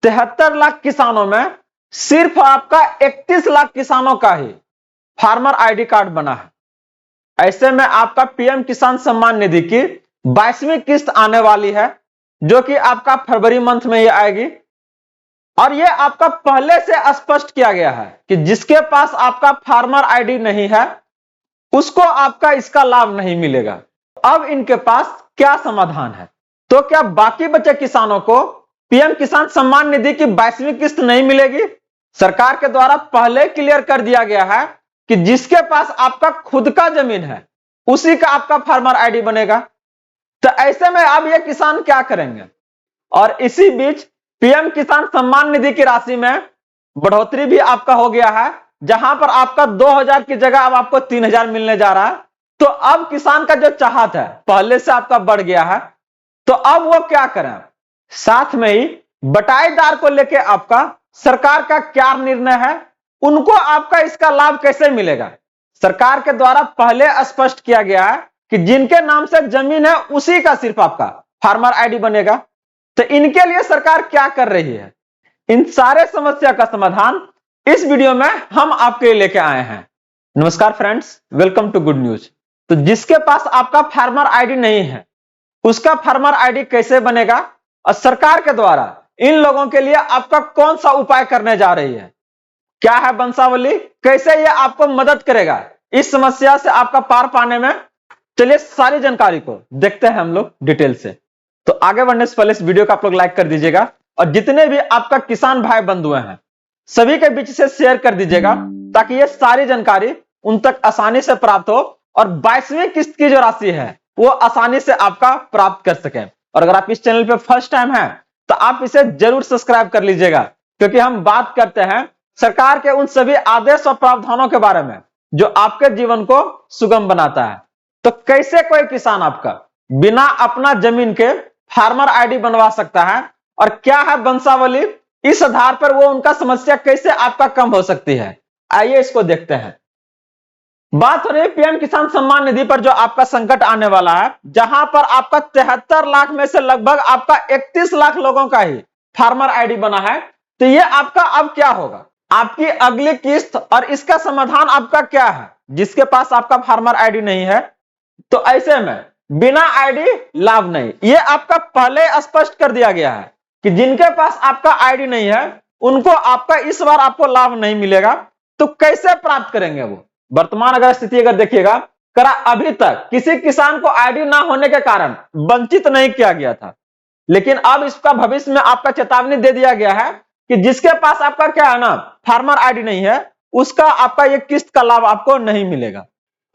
73 लाख किसानों में सिर्फ आपका 31 लाख किसानों का ही फार्मर आईडी कार्ड बना है। ऐसे में आपका पीएम किसान सम्मान निधि की 22वीं किस्त आने वाली है, जो कि आपका फरवरी मंथ में ही आएगी। और यह आपका पहले से स्पष्ट किया गया है कि जिसके पास आपका फार्मर आईडी नहीं है उसको आपका इसका लाभ नहीं मिलेगा। अब इनके पास क्या समाधान है? तो क्या बाकी बचे किसानों को पीएम किसान सम्मान निधि की 22वीं किस्त नहीं मिलेगी? सरकार के द्वारा पहले क्लियर कर दिया गया है कि जिसके पास आपका खुद का जमीन है उसी का आपका फार्मर आईडी बनेगा। तो ऐसे में अब ये किसान क्या करेंगे? और इसी बीच पीएम किसान सम्मान निधि की राशि में बढ़ोतरी भी आपका हो गया है, जहां पर आपका 2000 की जगह अब आपको 3000 मिलने जा रहा है। तो अब किसान का जो चाहत है पहले से आपका बढ़ गया है, तो अब वो क्या करें? साथ में ही बटाईदार को लेकर आपका सरकार का क्या निर्णय है, उनको आपका इसका लाभ कैसे मिलेगा? सरकार के द्वारा पहले स्पष्ट किया गया है कि जिनके नाम से जमीन है उसी का सिर्फ आपका फार्मर आईडी बनेगा। तो इनके लिए सरकार क्या कर रही है? इन सारे समस्या का समाधान इस वीडियो में हम आपके लिए लेके आए हैं। नमस्कार friends, welcome to good news. तो जिसके पास आपका फार्मर आईडी नहीं है उसका फार्मर आईडी कैसे बनेगा, और सरकार के द्वारा इन लोगों के लिए आपका कौन सा उपाय करने जा रही है, क्या है वंशावली, कैसे यह आपको मदद करेगा इस समस्या से आपका पार पाने में? चलिए सारी जानकारी को देखते हैं हम लोग डिटेल से। तो आगे बढ़ने से पहले इस वीडियो को आप लोग लाइक कर दीजिएगा और जितने भी आपका किसान भाई बंधु हैं सभी के बीच से शेयर कर दीजिएगा, ताकि ये सारी जानकारी उन तक आसानी से प्राप्त हो और 22वीं किस्त की जो राशि है वो आसानी से आपका प्राप्त कर सके। और अगर आप इस चैनल पे फर्स्ट टाइम हैं तो आप इसे जरूर सब्सक्राइब कर लीजिएगा, क्योंकि हम बात करते हैं सरकार के उन सभी आदेश और प्रावधानों के बारे में जो आपके जीवन को सुगम बनाता है। तो कैसे कोई किसान आपका बिना अपना जमीन के फार्मर आईडी बनवा सकता है, और क्या है वंशावली, इस आधार पर वो उनका समस्या कैसे आपका कम हो सकती है, आइए इसको देखते हैं। बात हो रही है पीएम किसान सम्मान निधि पर, जो आपका संकट आने वाला है, जहां पर आपका 73 लाख में से लगभग आपका 31 लाख लोगों का ही फार्मर आईडी बना है। तो ये आपका अब क्या होगा, आपकी अगली किस्त और इसका समाधान आपका क्या है? जिसके पास आपका फार्मर आईडी नहीं है तो ऐसे में बिना आईडी लाभ नहीं, ये आपका पहले स्पष्ट कर दिया गया है कि जिनके पास आपका आईडी नहीं है उनको आपका इस बार आपको लाभ नहीं मिलेगा। तो कैसे प्राप्त करेंगे वो? वर्तमान अगर स्थिति अगर देखिएगा, करा अभी तक किसी किसान को आईडी ना होने के कारण वंचित नहीं किया गया था, लेकिन अब इसका भविष्य में आपका चेतावनी दे दिया गया है कि जिसके पास आपका क्या है ना फार्मर आईडी नहीं है उसका आपका ये किस्त का लाभ आपको नहीं मिलेगा।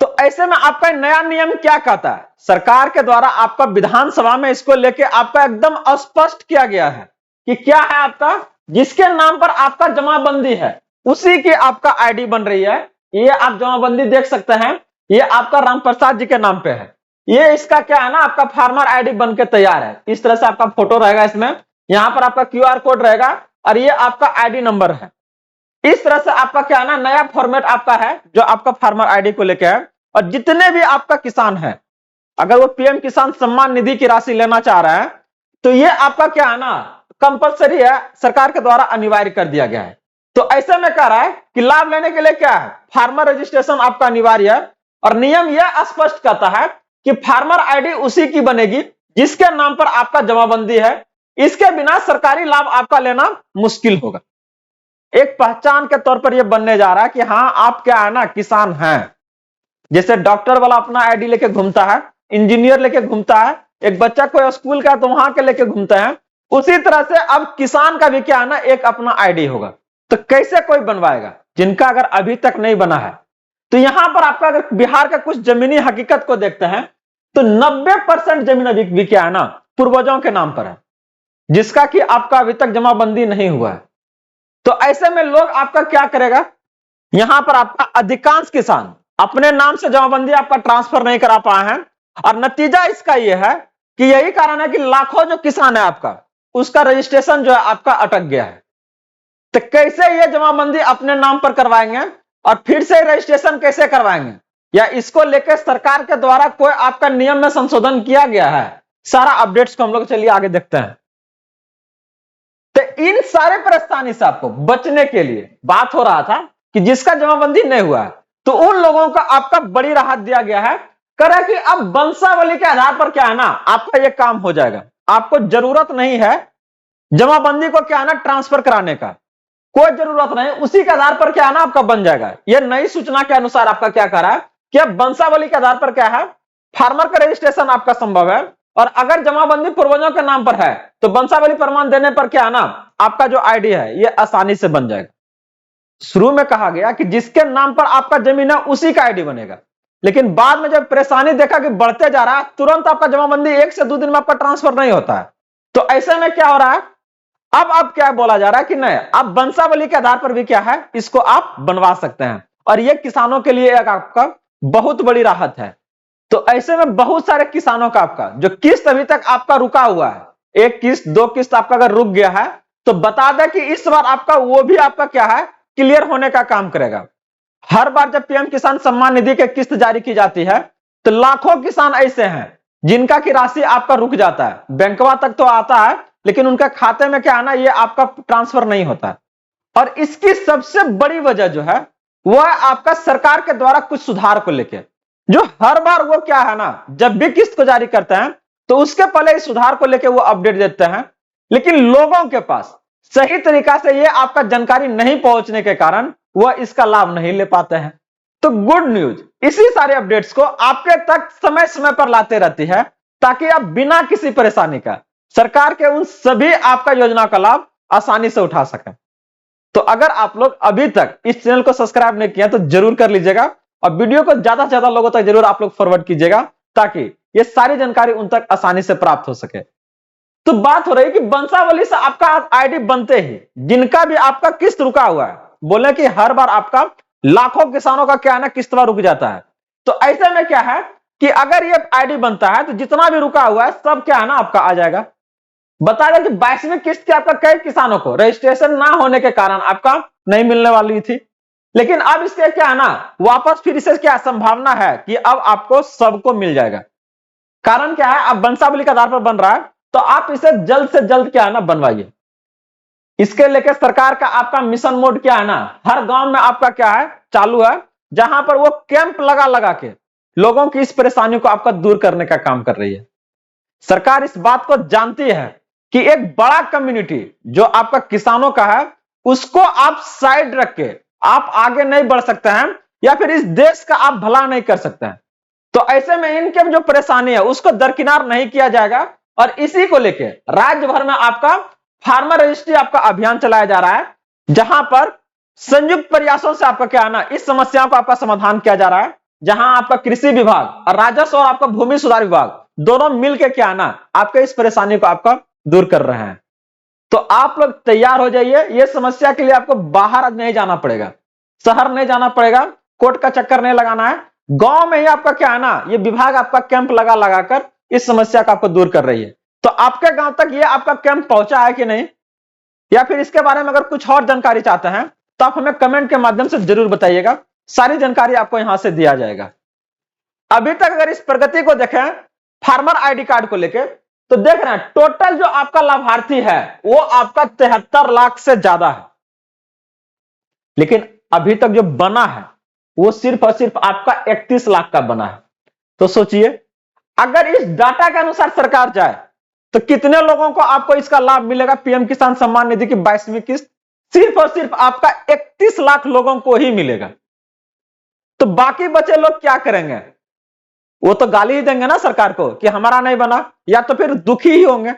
तो ऐसे में आपका नया नियम क्या कहता है? सरकार के द्वारा आपका विधानसभा में इसको लेके आपका एकदम स्पष्ट किया गया है कि क्या है, आपका जिसके नाम पर आपका जमाबंदी है उसी की आपका आईडी बन रही है। ये आप जमाबंदी देख सकते हैं, ये आपका राम प्रसाद जी के नाम पे है। ये इसका क्या है ना आपका फार्मर आईडी बन के तैयार है। इस तरह से आपका फोटो रहेगा, इसमें यहाँ पर आपका क्यूआर कोड रहेगा और ये आपका आईडी नंबर है। इस तरह से आपका क्या है ना नया फॉर्मेट आपका है जो आपका फार्मर आईडी को लेकर है। और जितने भी आपका किसान है अगर वो पीएम किसान सम्मान निधि की राशि लेना चाह रहे हैं तो ये आपका क्या है ना कंपलसरी है, सरकार के द्वारा अनिवार्य कर दिया गया है। तो ऐसे में कह रहा है कि लाभ लेने के लिए क्या है, फार्मर रजिस्ट्रेशन आपका अनिवार्य है। और नियम यह स्पष्ट करता है कि फार्मर आईडी उसी की बनेगी जिसके नाम पर आपका जमाबंदी है। इसके बिना सरकारी लाभ आपका लेना मुश्किल होगा। एक पहचान के तौर पर यह बनने जा रहा है कि हाँ आप क्या है ना किसान हैं। जैसे डॉक्टर वाला अपना आईडी लेके घूमता है, इंजीनियर लेके घूमता है, एक बच्चा कोई स्कूल का तो वहां के लेके घूमता है, उसी तरह से अब किसान का भी क्या है ना एक अपना आईडी होगा। तो कैसे कोई बनवाएगा जिनका अगर अभी तक नहीं बना है? तो यहां पर आपका अगर बिहार का कुछ जमीनी हकीकत को देखते हैं तो 90% जमीन अभी भी क्या है ना पूर्वजों के नाम पर है, जिसका कि आपका अभी तक जमाबंदी नहीं हुआ है। तो ऐसे में लोग आपका क्या करेगा, यहां पर आपका अधिकांश किसान अपने नाम से जमाबंदी आपका ट्रांसफर नहीं करा पाए हैं। और नतीजा इसका यह है कि यही कारण है कि लाखों जो किसान है आपका उसका रजिस्ट्रेशन जो है आपका अटक गया है। तो कैसे ये जमाबंदी अपने नाम पर करवाएंगे और फिर से रजिस्ट्रेशन कैसे करवाएंगे, या इसको लेकर सरकार के द्वारा कोई आपका नियम में संशोधन किया गया है? सारा अपडेट्स को हम लोग चलिए आगे देखते हैं। तो इन सारे परेशानी से आपको बचने के लिए बात हो रहा था कि जिसका जमाबंदी नहीं हुआ है तो उन लोगों का आपका बड़ी राहत दिया गया है। करा कि अब वंशावली के आधार पर क्या है ना आपका ये काम हो जाएगा। आपको जरूरत नहीं है जमाबंदी को क्या है ना ट्रांसफर कराने का, कोई जरूरत नहीं, उसी के आधार पर क्या है ना आपका बन जाएगा। यह नई सूचना के अनुसार आपका क्या कह रहा है कि अब वंशावली के आधार पर क्या है फार्मर का रजिस्ट्रेशन आपका संभव है। और अगर जमाबंदी पूर्वजों के नाम पर है तो वंशावली प्रमाण देने पर क्या है ना आपका जो आईडी है यह आसानी से बन जाएगा। शुरू में कहा गया कि जिसके नाम पर आपका जमीन है उसी का आईडी बनेगा, लेकिन बाद में जब परेशानी देखा कि बढ़ते जा रहा है तुरंत आपका जमाबंदी 1 से 2 दिन में आपका ट्रांसफर नहीं होता है। तो ऐसे में क्या हो रहा है अब क्या बोला जा रहा है कि नहीं अब वंशावली के आधार पर भी क्या है इसको आप बनवा सकते हैं और यह किसानों के लिए एक आपका बहुत बड़ी राहत है। तो ऐसे में बहुत सारे किसानों का आपका जो किस्त अभी तक आपका रुका हुआ है, 1 किस्त 2 किस्त आपका अगर रुक गया है तो बता दें कि इस बार आपका वो भी आपका क्या है क्लियर होने का काम करेगा। हर बार जब पीएम किसान सम्मान निधि की किस्त जारी की जाती है तो लाखों किसान ऐसे हैं जिनका की राशि आपका रुक जाता है, बैंकवा तक तो आता है लेकिन उनका खाते में क्या है ना ये आपका ट्रांसफर नहीं होता है। और इसकी सबसे बड़ी वजह जो है वह आपका सरकार के द्वारा कुछ सुधार को लेकर, जो हर बार वो क्या है ना जब भी किस्त को जारी करते हैं तो उसके पहले इस सुधार को लेकर वो अपडेट देते हैं, लेकिन लोगों के पास सही तरीका से ये आपका जानकारी नहीं पहुंचने के कारण वह इसका लाभ नहीं ले पाते हैं। तो गुड न्यूज इसी सारे अपडेट्स को आपके तक समय समय पर लाते रहती है ताकि आप बिना किसी परेशानी का सरकार के उन सभी आपका योजना का लाभ आसानी से उठा सकें। तो अगर आप लोग अभी तक इस चैनल को सब्सक्राइब नहीं किया तो जरूर कर लीजिएगा और वीडियो को ज्यादा से ज्यादा लोगों तक जरूर आप लोग फॉरवर्ड कीजिएगा ताकि ये सारी जानकारी उन तक आसानी से प्राप्त हो सके। तो बात हो रही है कि वंशावली से आपका आईडी बनते ही जिनका भी आपका किस्त रुका हुआ है, बोले कि हर बार आपका लाखों किसानों का क्या है ना किस्तवा रुक जाता है। तो ऐसे में क्या है कि अगर ये आईडी बनता है तो जितना भी रुका हुआ है सब क्या है ना आपका आ जाएगा। बता दें कि 22वीं किस्त के आपका कई किसानों को रजिस्ट्रेशन ना होने के कारण आपका नहीं मिलने वाली थी, लेकिन अब इसके क्या है ना वापस फिर से क्या संभावना है कि अब आपको सबको मिल जाएगा। कारण क्या है अब वंशावली के आधार पर बन रहा है तो आप इसे जल्द से जल्द क्या है ना बनवाइए। इसके लेकर सरकार का आपका मिशन मोड क्या है ना हर गांव में आपका क्या है चालू है, जहां पर वो कैंप लगा के लोगों की इस परेशानी को आपका दूर करने का काम कर रही है। सरकार इस बात को जानती है कि एक बड़ा कम्युनिटी जो आपका किसानों का है उसको आप साइड रख के आप आगे नहीं बढ़ सकते हैं या फिर इस देश का आप भला नहीं कर सकते हैं। तो ऐसे में इनके जो परेशानी है उसको दरकिनार नहीं किया जाएगा और इसी को लेकर राज्य भर में आपका फार्मर रजिस्ट्री आपका अभियान चलाया जा रहा है, जहां पर संयुक्त प्रयासों से आपका क्या है ना इस समस्या को आपका समाधान किया जा रहा है, जहां आपका कृषि विभाग और राजस्व और आपका भूमि सुधार विभाग दोनों मिलकर क्या है ना आपके इस परेशानी को आपका दूर कर रहे हैं। तो आप लोग तैयार हो जाइए, ये समस्या के लिए आपको बाहर नहीं जाना पड़ेगा, शहर नहीं जाना पड़ेगा, कोर्ट का चक्कर नहीं लगाना है, गांव में ही आपका क्या है ना ये विभाग आपका कैंप लगाकर इस समस्या का आपको दूर कर रही है। तो आपके गांव तक ये आपका कैंप पहुंचा है कि नहीं, या फिर इसके बारे में अगर कुछ और जानकारी चाहते हैं तो आप हमें कमेंट के माध्यम से जरूर बताइएगा, सारी जानकारी आपको यहां से दिया जाएगा। अभी तक अगर इस प्रगति को देखें फार्मर आईडी कार्ड को लेकर तो देख रहे हैं टोटल जो आपका लाभार्थी है वो आपका 73 लाख से ज्यादा है, लेकिन अभी तक जो बना है वो सिर्फ और सिर्फ आपका 31 लाख का बना है। तो सोचिए अगर इस डाटा के अनुसार सरकार जाए तो कितने लोगों को आपको इसका लाभ मिलेगा। पीएम किसान सम्मान निधि की 22वीं किस्त सिर्फ और सिर्फ आपका 31 लाख लोगों को ही मिलेगा। तो बाकी बचे लोग क्या करेंगे, वो तो गाली ही देंगे ना सरकार को कि हमारा नहीं बना, या तो फिर दुखी ही होंगे।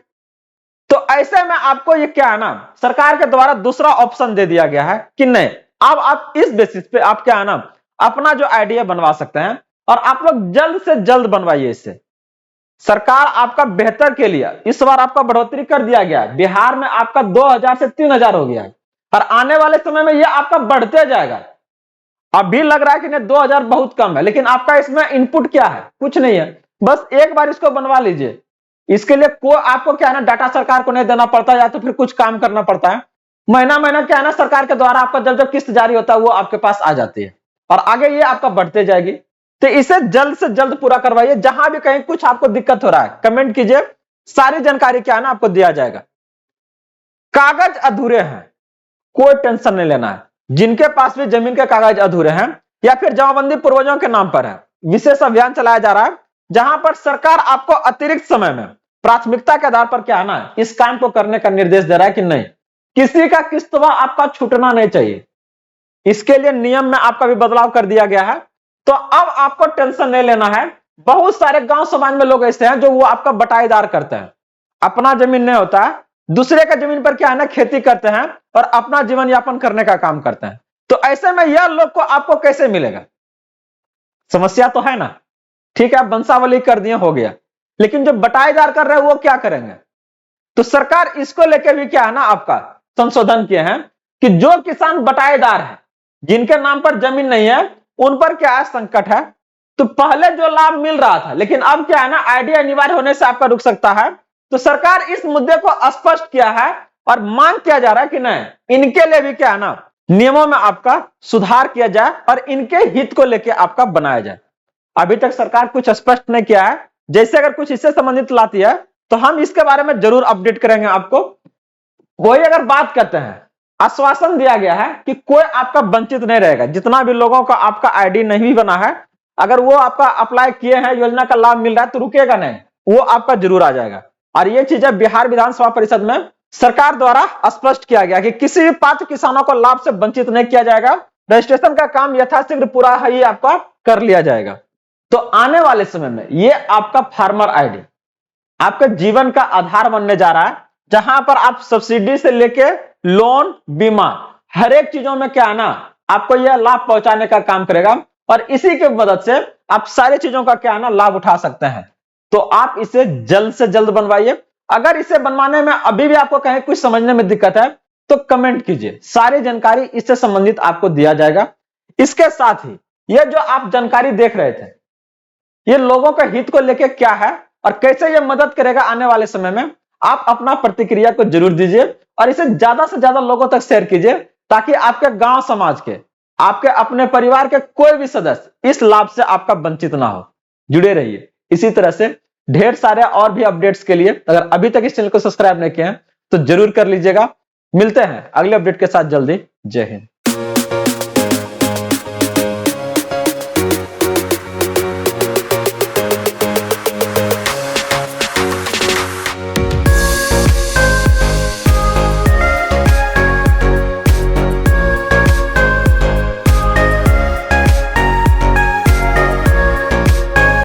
तो ऐसे में आपको ये क्या है ना सरकार के द्वारा दूसरा ऑप्शन दे दिया गया है कि नहीं अब आप इस बेसिस पे आप क्या है ना अपना जो आइडिया बनवा सकते हैं और आप लोग जल्द से जल्द बनवाइए। इससे सरकार आपका बेहतर के लिए इस बार आपका बढ़ोतरी कर दिया गया है। बिहार में आपका 2000 से 3000 हो गया है और आने वाले समय में यह आपका बढ़ते जाएगा। अभी लग रहा है कि नहीं 2000 बहुत कम है, लेकिन आपका इसमें इनपुट क्या है, कुछ नहीं है, बस एक बार इसको बनवा लीजिए। इसके लिए को आपको क्या है ना डाटा सरकार को नहीं देना पड़ता या तो फिर कुछ काम करना पड़ता है। महीना महीना क्या है ना सरकार के द्वारा आपका जब जब किस्त जारी होता है वो आपके पास आ जाती है और आगे ये आपका बढ़ते जाएगी। तो इसे जल्द से जल्द पूरा करवाइए। जहां भी कहीं कुछ आपको दिक्कत हो रहा है कमेंट कीजिए, सारी जानकारी क्या है ना आपको दिया जाएगा। कागज अधूरे हैं, कोई टेंशन नहीं लेना है। जिनके पास भी जमीन के कागज अधूरे हैं या फिर जमाबंदी पूर्वजों के नाम पर है, विशेष अभियान चलाया जा रहा है जहां पर सरकार आपको अतिरिक्त समय में प्राथमिकता के आधार पर क्या है ना, इस काम को करने का निर्देश दे रहा है कि नहीं, किसी का किस्तवा आपका छूटना नहीं चाहिए। इसके लिए नियम में आपका भी बदलाव कर दिया गया है। तो अब आपको टेंशन नहीं लेना है। बहुत सारे गांव समाज में लोग ऐसे हैं जो वो आपका बटाईदार करते हैं, अपना जमीन नहीं होता है, दूसरे का जमीन पर क्या है ना खेती करते हैं और अपना जीवन यापन करने का काम करते हैं। तो ऐसे में यह लोग को आपको कैसे मिलेगा? समस्या तो है ना। ठीक है, आप वंशावली कर दिए, हो गया, लेकिन जो बटाईदार कर रहे हैं वो क्या करेंगे? तो सरकार इसको लेकर भी क्या है ना आपका संशोधन किए हैं कि जो किसान बटाईदार है, जिनके नाम पर जमीन नहीं है, उन पर क्या है संकट है। तो पहले जो लाभ मिल रहा था, लेकिन अब क्या है ना आईडी अनिवार्य होने से आपका रुक सकता है। तो सरकार इस मुद्दे को स्पष्ट किया है और मांग किया जा रहा है कि नहीं, इनके लिए भी क्या है ना नियमों में आपका सुधार किया जाए और इनके हित को लेकर आपका बनाया जाए। अभी तक सरकार कुछ स्पष्ट नहीं किया है। जैसे अगर कुछ इससे संबंधित लाती है तो हम इसके बारे में जरूर अपडेट करेंगे आपको। वही अगर बात करते हैं, आश्वासन दिया गया है कि कोई आपका वंचित नहीं रहेगा। जितना भी लोगों का आपका आईडी नहीं भी बना है, अगर वो आपका अप्लाई किए हैं, योजना का लाभ मिल रहा है, तो रुकेगा नहीं, वो आपका जरूर आ जाएगा। और ये चीजें बिहार विधानसभा परिषद में सरकार द्वारा स्पष्ट किया गया कि किसी भी पात्र किसानों को लाभ से वंचित नहीं किया जाएगा। रजिस्ट्रेशन का काम यथाशीघ्र पूरा ही आपका कर लिया जाएगा। तो आने वाले समय में ये आपका फार्मर आईडी आपके जीवन का आधार बनने जा रहा है, जहां पर आप सब्सिडी से लेके लोन, बीमा, हर एक चीजों में क्या है ना आपको यह लाभ पहुंचाने का काम करेगा। और इसी की मदद से आप सारी चीजों का क्या है ना लाभ उठा सकते हैं। तो आप इसे जल्द से जल्द बनवाइए। अगर इसे बनवाने में अभी भी आपको कहीं कुछ समझने में दिक्कत है तो कमेंट कीजिए, सारी जानकारी इससे संबंधित आपको दिया जाएगा। इसके साथ ही यह जो आप जानकारी देख रहे थे, ये लोगों के हित को लेकर क्या है और कैसे ये मदद करेगा आने वाले समय में, आप अपना प्रतिक्रिया को जरूर दीजिए और इसे ज्यादा से ज्यादा लोगों तक शेयर कीजिए, ताकि आपके गांव समाज के, आपके अपने परिवार के कोई भी सदस्य इस लाभ से आपका वंचित ना हो। जुड़े रहिए इसी तरह से ढेर सारे और भी अपडेट्स के लिए। अगर अभी तक इस चैनल को सब्सक्राइब नहीं किया है तो जरूर कर लीजिएगा। मिलते हैं अगले अपडेट के साथ जल्दी। जय हिंद।